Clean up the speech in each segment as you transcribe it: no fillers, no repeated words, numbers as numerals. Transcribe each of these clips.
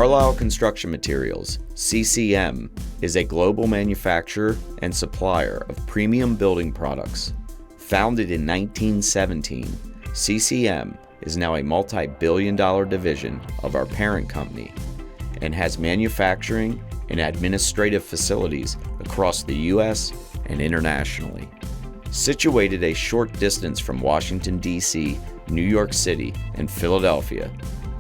Carlisle Construction Materials, CCM, is a global manufacturer and supplier of premium building products. Founded in 1917, CCM is now a multi-billion-dollar division of our parent company and has manufacturing and administrative facilities across the U.S. and internationally. Situated a short distance from Washington, D.C., New York City, and Philadelphia,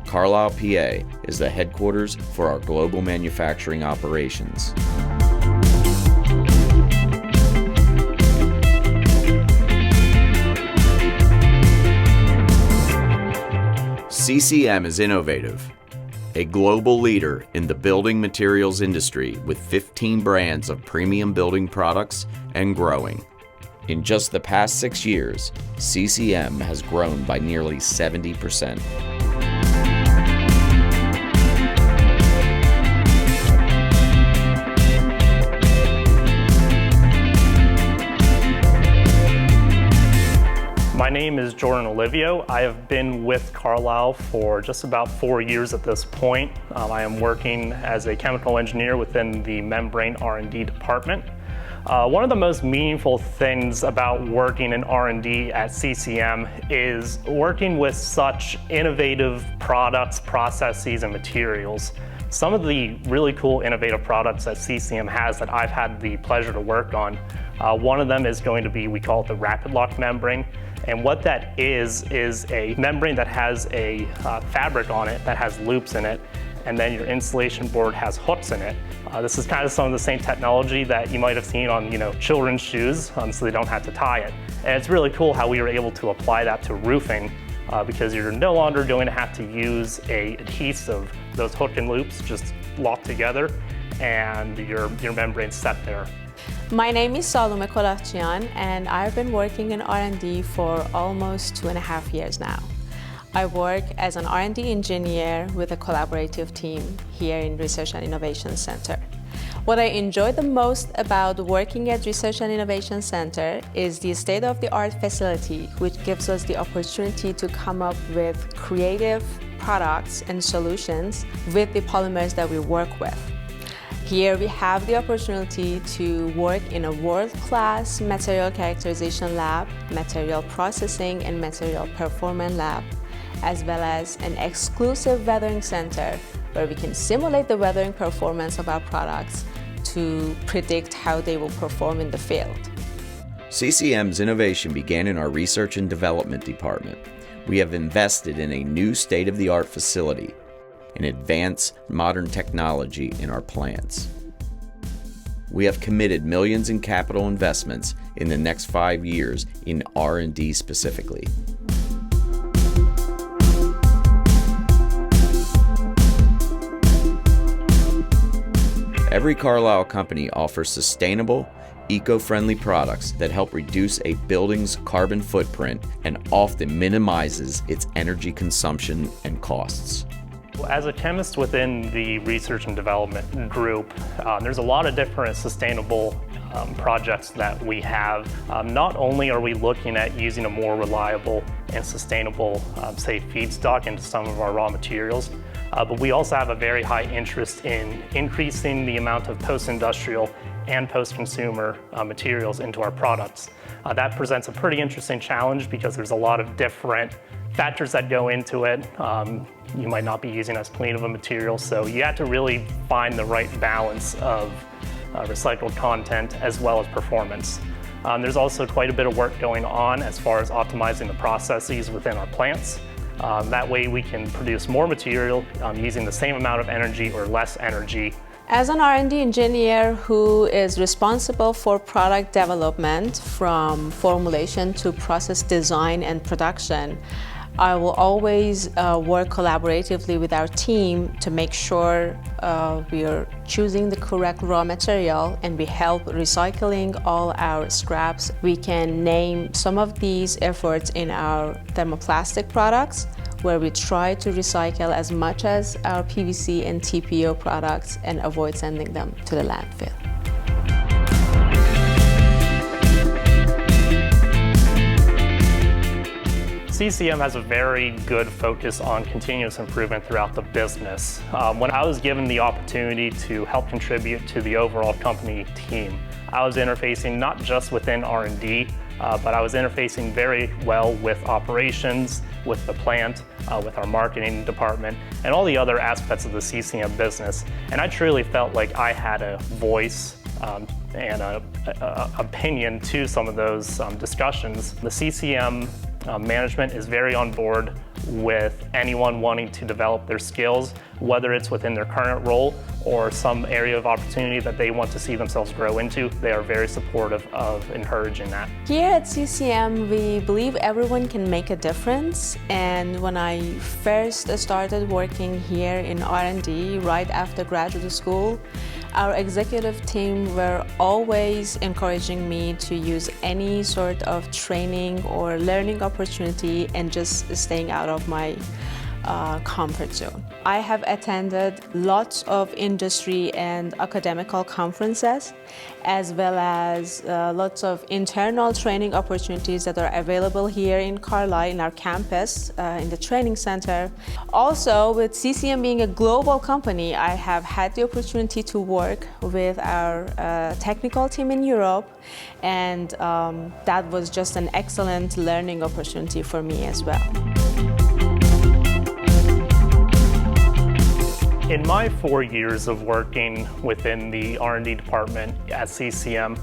Carlisle, PA is the headquarters for our global manufacturing operations. CCM is innovative, a global leader in the building materials industry with 15 brands of premium building products and growing. In just the past 6 years, CCM has grown by nearly 70%. My name is Jordan Olivio. I have been with Carlisle for just about 4 years at this point. I am working as a chemical engineer within the membrane R&D department. One of the most meaningful things about working in R&D at CCM is working with such innovative products, processes, and materials. Some of the really cool innovative products that CCM has that I've had the pleasure to work on, one of them is going to be, we call it the Rapid Lock membrane. And what that is a membrane that has a fabric on it that has loops in it, and then your insulation board has hooks in it. This is kind of some of the same technology that you might have seen on children's shoes, so they don't have to tie it. And it's really cool how we were able to apply that to roofing because you're no longer going to have to use a adhesive. Those hook and loops just lock together and your membrane's set there. My name is Salome Kolachyan, and I've been working in R&D for almost 2.5 years now. I work as an R&D engineer with a collaborative team here in Research and Innovation Center. What I enjoy the most about working at Research and Innovation Center is the state-of-the-art facility, which gives us the opportunity to come up with creative products and solutions with the polymers that we work with. Here we have the opportunity to work in a world-class material characterization lab, material processing and material performance lab, as well as an exclusive weathering center where we can simulate the weathering performance of our products to predict how they will perform in the field. CCM's innovation began in our research and development department. We have invested in a new state-of-the-art facility and advanced modern technology in our plants. We have committed millions in capital investments in the next 5 years in R&D specifically. Every Carlisle company offers sustainable, eco-friendly products that help reduce a building's carbon footprint and often minimizes its energy consumption and costs. As a chemist within the research and development group, there's a lot of different sustainable projects that we have. Not only are we looking at using a more reliable and sustainable, say, feedstock into some of our raw materials, but we also have a very high interest in increasing the amount of post-industrial and post-consumer materials into our products. That presents a pretty interesting challenge because there's a lot of different factors that go into it. You might not be using as clean of a material, so you have to really find the right balance of recycled content as well as performance. There's also quite a bit of work going on as far as optimizing the processes within our plants. That way we can produce more material using the same amount of energy or less energy. As an R&D engineer who is responsible for product development from formulation to process design and production, I will always work collaboratively with our team to make sure we are choosing the correct raw material and we help recycling all our scraps. We can name some of these efforts in our thermoplastic products, where we try to recycle as much as our PVC and TPO products and avoid sending them to the landfill. CCM has a very good focus on continuous improvement throughout the business. When I was given the opportunity to help contribute to the overall company team, I was interfacing not just within R&D, but I was interfacing very well with operations, with the plant, with our marketing department, and all the other aspects of the CCM business. And I truly felt like I had a voice and an opinion to some of those discussions. The CCM management is very on board with anyone wanting to develop their skills, whether it's within their current role or some area of opportunity that they want to see themselves grow into. They are very supportive of encouraging that. Here at CCM, we believe everyone can make a difference. And when I first started working here in R&D right after graduate school, our executive team were always encouraging me to use any sort of training or learning opportunity and just staying out of my comfort zone. I have attended lots of industry and academical conferences, as well as lots of internal training opportunities that are available here in Carlisle, in our campus, in the training center. Also, with CCM being a global company, I have had the opportunity to work with our technical team in Europe, and that was just an excellent learning opportunity for me as well. In my 4 years of working within the R&D department at CCM,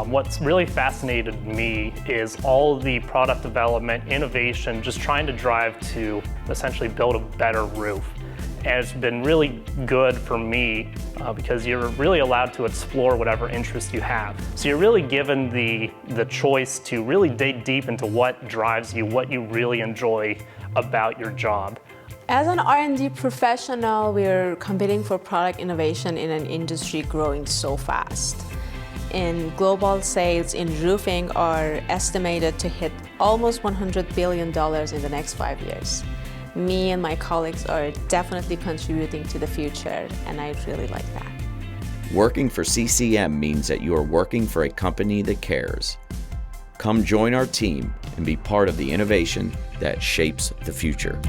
what's really fascinated me is all the product development, innovation, just trying to drive to essentially build a better roof. And it's been really good for me because you're really allowed to explore whatever interest you have. So you're really given the choice to really dig deep into what drives you, what you really enjoy about your job. As an R&D professional, we're competing for product innovation in an industry growing so fast. And global sales in roofing are estimated to hit almost $100 billion in the next 5 years. Me and my colleagues are definitely contributing to the future, and I really like that. Working for CCM means that you are working for a company that cares. Come join our team and be part of the innovation that shapes the future.